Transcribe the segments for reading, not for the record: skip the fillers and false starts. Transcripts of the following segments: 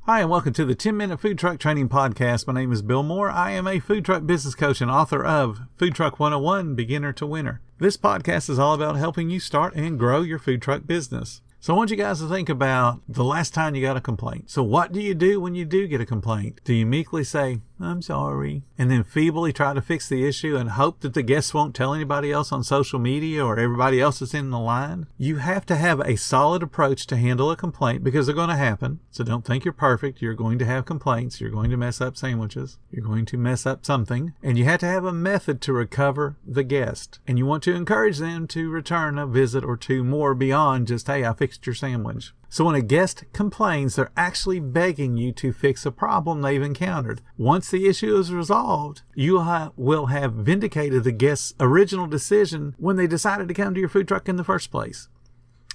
Hi, and welcome to the 10-Minute Food Truck Training Podcast. My name is Bill Moore. I am a food truck business coach and author of Food Truck 101, Beginner to Winner. This podcast is all about helping you start and grow your food truck business. So I want you guys to think about the last time you got a complaint. So what do you do when you do get a complaint? Do you meekly say, "I'm sorry," and then feebly try to fix the issue and hope that the guests won't tell anybody else on social media or everybody else that's in the line? You have to have a solid approach to handle a complaint because they're going to happen. So don't think you're perfect. You're going to have complaints. You're going to mess up sandwiches. You're going to mess up something. And you have to have a method to recover the guest. And you want to encourage them to return a visit or two more beyond just, "Hey, I fixed your sandwich." So when a guest complains, they're actually begging you to fix a problem they've encountered. Once the issue is resolved, you will have vindicated the guest's original decision when they decided to come to your food truck in the first place.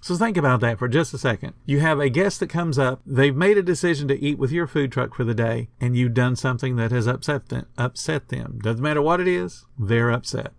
So think about that for just a second. You have a guest that comes up, they've made a decision to eat with your food truck for the day, and you've done something that has upset them. Doesn't matter what it is, they're upset.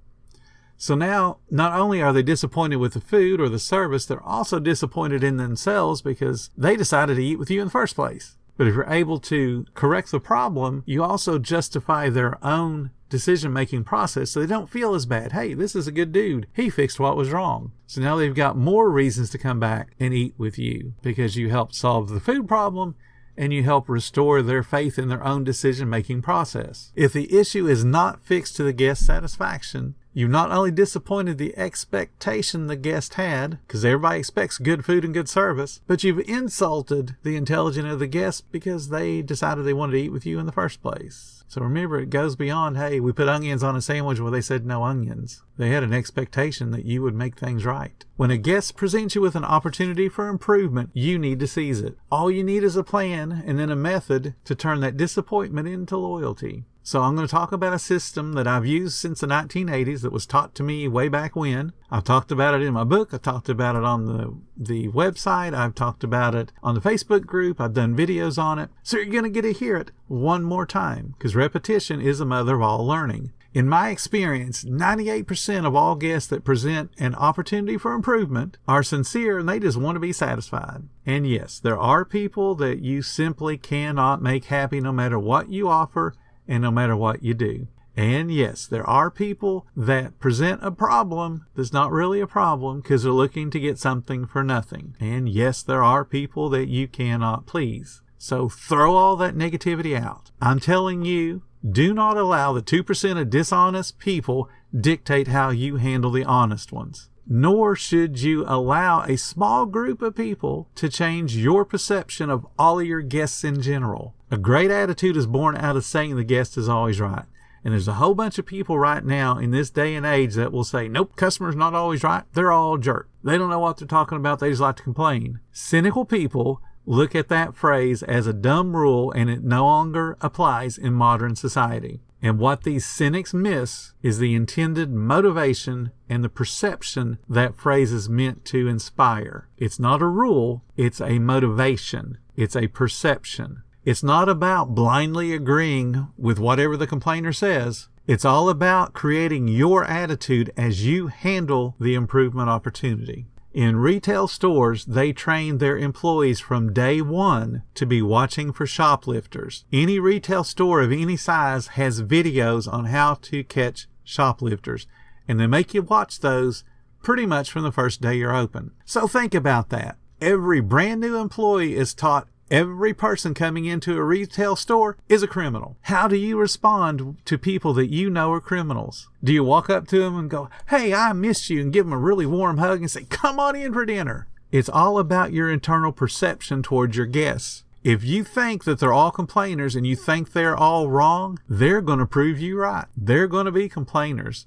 So now, not only are they disappointed with the food or the service, they're also disappointed in themselves because they decided to eat with you in the first place. But if you're able to correct the problem, you also justify their own decision-making process so they don't feel as bad. Hey, this is a good dude. He fixed what was wrong. So now they've got more reasons to come back and eat with you because you helped solve the food problem and you help restore their faith in their own decision-making process. If the issue is not fixed to the guest's satisfaction, you've not only disappointed the expectation the guest had, because everybody expects good food and good service, but you've insulted the intelligence of the guest because they decided they wanted to eat with you in the first place. So remember, it goes beyond, hey, we put onions on a sandwich where they said no onions. They had an expectation that you would make things right. When a guest presents you with an opportunity for improvement, you need to seize it. All you need is a plan and then a method to turn that disappointment into loyalty. So I'm going to talk about a system that I've used since the 1980s that was taught to me way back when. I've talked about it in my book. I've talked about it on the website. I've talked about it on the Facebook group. I've done videos on it. So you're going to get to hear it one more time because repetition is the mother of all learning. In my experience, 98% of all guests that present an opportunity for improvement are sincere and they just want to be satisfied. And yes, there are people that you simply cannot make happy no matter what you offer and no matter what you do. And yes, there are people that present a problem that's not really a problem because they're looking to get something for nothing. And yes, there are people that you cannot please. So throw all that negativity out. I'm telling you, do not allow the 2% of dishonest people dictate how you handle the honest ones. Nor should you allow a small group of people to change your perception of all of your guests in general. A great attitude is born out of saying the guest is always right. And there's a whole bunch of people right now in this day and age that will say, nope, customer's not always right. They're all jerk. They don't know what they're talking about. They just like to complain. Cynical people look at that phrase as a dumb rule and it no longer applies in modern society. And what these cynics miss is the intended motivation and the perception that phrase is meant to inspire. It's not a rule, it's a motivation. It's a perception. It's not about blindly agreeing with whatever the complainer says. It's all about creating your attitude as you handle the improvement opportunity. In retail stores, they train their employees from day one to be watching for shoplifters. Any retail store of any size has videos on how to catch shoplifters, and they make you watch those pretty much from the first day you're open. So think about that. Every brand new employee is taught every person coming into a retail store is a criminal. How do you respond to people that you know are criminals? Do you walk up to them and go, "Hey, I miss you," and give them a really warm hug and say, "Come on in for dinner"? It's all about your internal perception towards your guests. If you think that they're all complainers and you think they're all wrong, they're going to prove you right. They're going to be complainers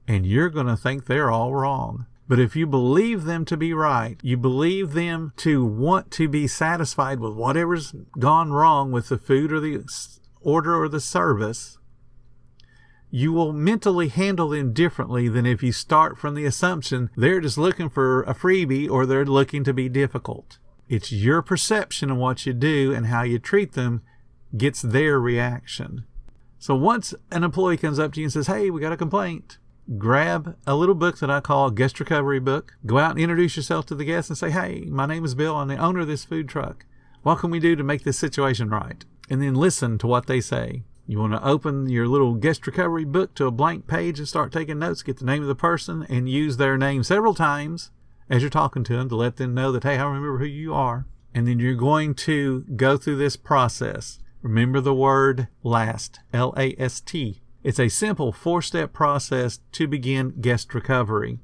and you're going to think they're all wrong. But if you believe them to be right, you believe them to want to be satisfied with whatever's gone wrong with the food or the order or the service, you will mentally handle them differently than if you start from the assumption they're just looking for a freebie or they're looking to be difficult. It's your perception of what you do and how you treat them gets their reaction. So once an employee comes up to you and says, "Hey, we got a complaint," grab a little book that I call a guest recovery book. Go out and introduce yourself to the guest and say, "Hey, my name is Bill. I'm the owner of this food truck. What can we do to make this situation right? And then listen to what they say. You want to open your little guest recovery book to a blank page and start taking notes. Get the name of the person and use their name several times as you're talking to them to let them know that, hey, I remember who you are. And then you're going to go through this process. Remember the word LAST, L-A-S-T. It's a simple 4-step process to begin guest recovery.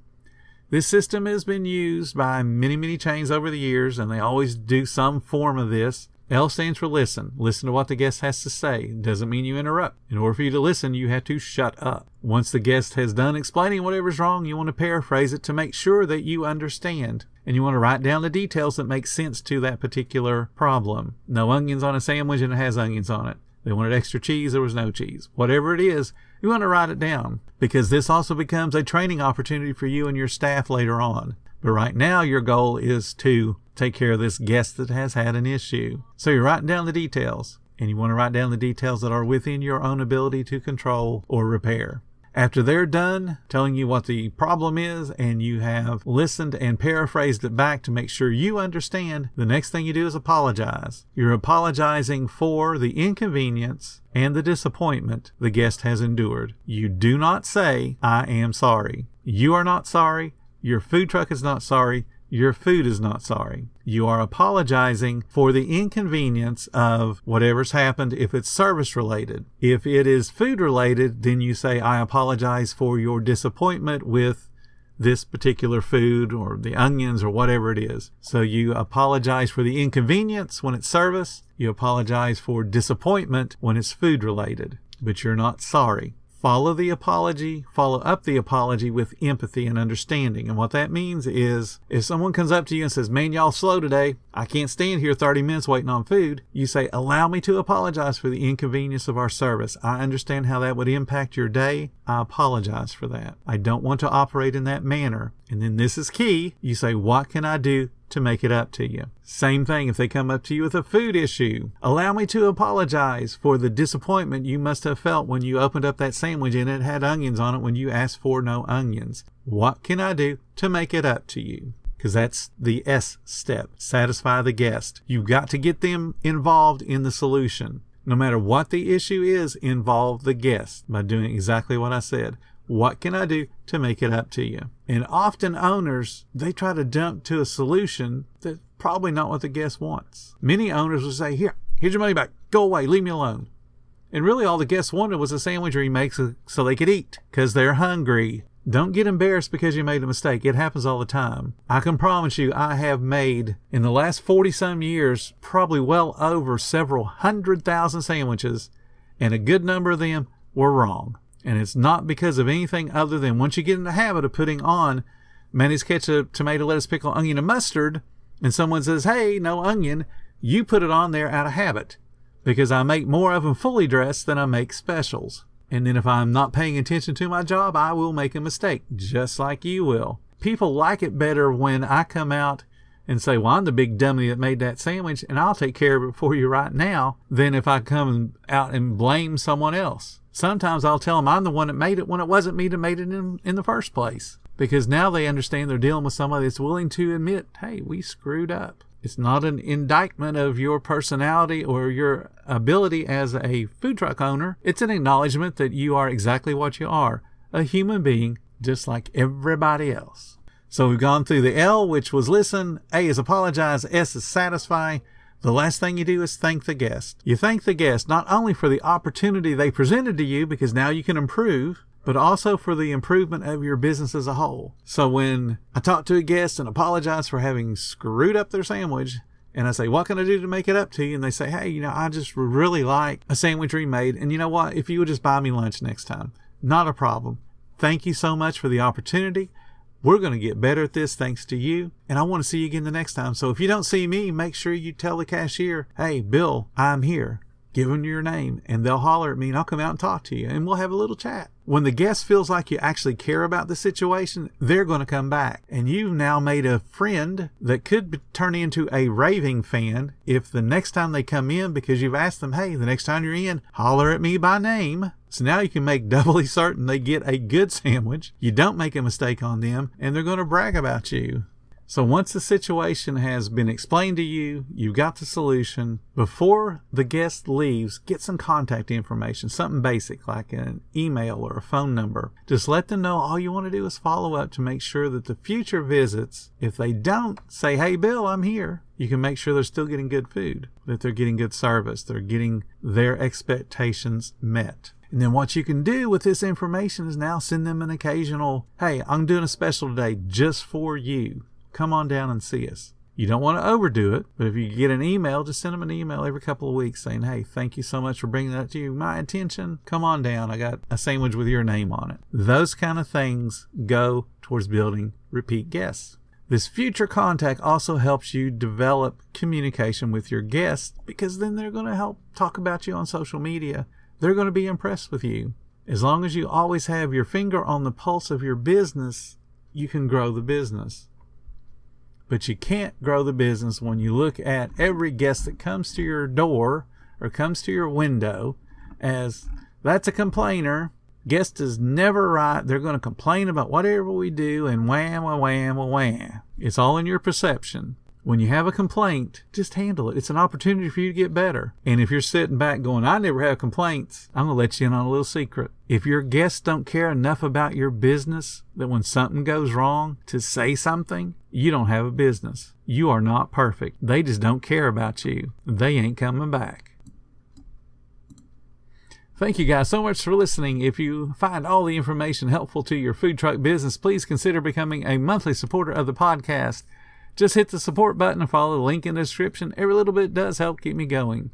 This system has been used by many, many chains over the years, and they always do some form of this. L stands for listen. Listen to what the guest has to say. It doesn't mean you interrupt. In order for you to listen, you have to shut up. Once the guest has done explaining whatever's wrong, you want to paraphrase it to make sure that you understand. And you want to write down the details that make sense to that particular problem. No onions on a sandwich and it has onions on it. They wanted extra cheese, there was no cheese. Whatever it is, you want to write it down, because this also becomes a training opportunity for you and your staff later on. But right now, your goal is to take care of this guest that has had an issue. So you're writing down the details, and you want to write down the details that are within your own ability to control or repair. After they're done telling you what the problem is and you have listened and paraphrased it back to make sure you understand, the next thing you do is apologize. You're apologizing for the inconvenience and the disappointment the guest has endured. You do not say, I am sorry. You are not sorry. Your food truck is not sorry. Your food is not sorry. You are apologizing for the inconvenience of whatever's happened if it's service related. If it is food related, then you say, I apologize for your disappointment with this particular food or the onions or whatever it is. So you apologize for the inconvenience when it's service. You apologize for disappointment when it's food related, but you're not sorry. Follow the apology, follow up the apology with empathy and understanding. And what that means is if someone comes up to you and says, man, y'all slow today. I can't stand here 30 minutes waiting on food. You say, allow me to apologize for the inconvenience of our service. I understand how that would impact your day. I apologize for that. I don't want to operate in that manner. And then this is key. You say, what can I do to make it up to you? Same thing if they come up to you with a food issue. Allow me to apologize for the disappointment you must have felt when you opened up that sandwich and it had onions on it when you asked for no onions. What can I do to make it up to you? Because that's the S step. Satisfy the guest. You've got to get them involved in the solution. No matter what the issue is, involve the guest by doing exactly what I said. What can I do to make it up to you? And often owners, they try to jump to a solution that's probably not what the guest wants. Many owners will say, here's your money back. Go away. Leave me alone. And really all the guests wanted was a sandwich he makes so they could eat because they're hungry. Don't get embarrassed because you made a mistake. It happens all the time. I can promise you I have made, in the last 40 some years, probably well over several 100,000 sandwiches, and a good number of them were wrong. And it's not because of anything other than once you get in the habit of putting on mayonnaise, ketchup, tomato, lettuce, pickle, onion, and mustard, and someone says, hey, no onion, you put it on there out of habit. Because I make more of them fully dressed than I make specials. And then if I'm not paying attention to my job, I will make a mistake, just like you will. People like it better when I come out and say, well, I'm the big dummy that made that sandwich, and I'll take care of it for you right now, than if I come out and blame someone else. Sometimes I'll tell them I'm the one that made it when it wasn't me that made it in the first place. Because now they understand they're dealing with somebody that's willing to admit, hey, we screwed up. It's not an indictment of your personality or your ability as a food truck owner. It's an acknowledgement that you are exactly what you are, a human being just like everybody else. So we've gone through the L, which was listen, A is apologize, S is satisfy. The last thing you do is thank the guest. You thank the guest not only for the opportunity they presented to you, because now you can improve, but also for the improvement of your business as a whole. So when I talk to a guest and apologize for having screwed up their sandwich, and I say, what can I do to make it up to you? And they say, hey, I just really like a sandwich remade. And you know what? If you would just buy me lunch next time, not a problem. Thank you so much for the opportunity. We're going to get better at this thanks to you. And I want to see you again the next time. So if you don't see me, make sure you tell the cashier, hey, Bill, I'm here. Give them your name and they'll holler at me and I'll come out and talk to you and we'll have a little chat. When the guest feels like you actually care about the situation, they're going to come back. And you've now made a friend that could turn into a raving fan if the next time they come in, because you've asked them, hey, the next time you're in, holler at me by name. So now you can make doubly certain they get a good sandwich. You don't make a mistake on them and they're going to brag about you. So once the situation has been explained to you, you've got the solution, before the guest leaves, get some contact information, something basic like an email or a phone number. Just let them know all you want to do is follow up to make sure that the future visits, if they don't say, hey, Bill, I'm here, you can make sure they're still getting good food, that they're getting good service, they're getting their expectations met. And then what you can do with this information is now send them an occasional, hey, I'm doing a special today just for you. Come on down and see us. You don't want to overdo it, but if you get an email, just send them an email every couple of weeks saying, hey, thank you so much for bringing that to my attention. Come on down. I got a sandwich with your name on it. Those kind of things go towards building repeat guests. This future contact also helps you develop communication with your guests, because then they're going to help talk about you on social media. They're going to be impressed with you. As long as you always have your finger on the pulse of your business, you can grow the business. But you can't grow the business when you look at every guest that comes to your door or comes to your window as that's a complainer. Guest is never right. They're going to complain about whatever we do, and wham, wham, wham. It's all in your perception. When you have a complaint, just handle it. It's an opportunity for you to get better. And if you're sitting back going, I never have complaints, I'm going to let you in on a little secret. If your guests don't care enough about your business that when something goes wrong to say something, you don't have a business. You are not perfect. They just don't care about you. They ain't coming back. Thank you guys so much for listening. If you find all the information helpful to your food truck business, please consider becoming a monthly supporter of the podcast. Just hit the support button and follow the link in the description. Every little bit does help keep me going.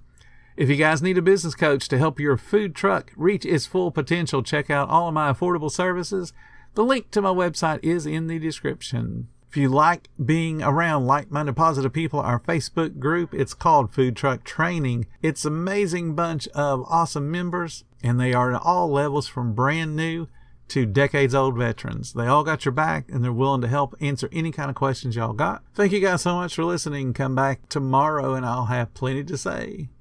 If you guys need a business coach to help your food truck reach its full potential, check out all of my affordable services. The link to my website is in the description. If you like being around like-minded positive people, our Facebook group, it's called Food Truck Training. It's an amazing bunch of awesome members, and they are at all levels from brand new to decades-old veterans. They all got your back, and they're willing to help answer any kind of questions y'all got. Thank you guys so much for listening. Come back tomorrow, and I'll have plenty to say.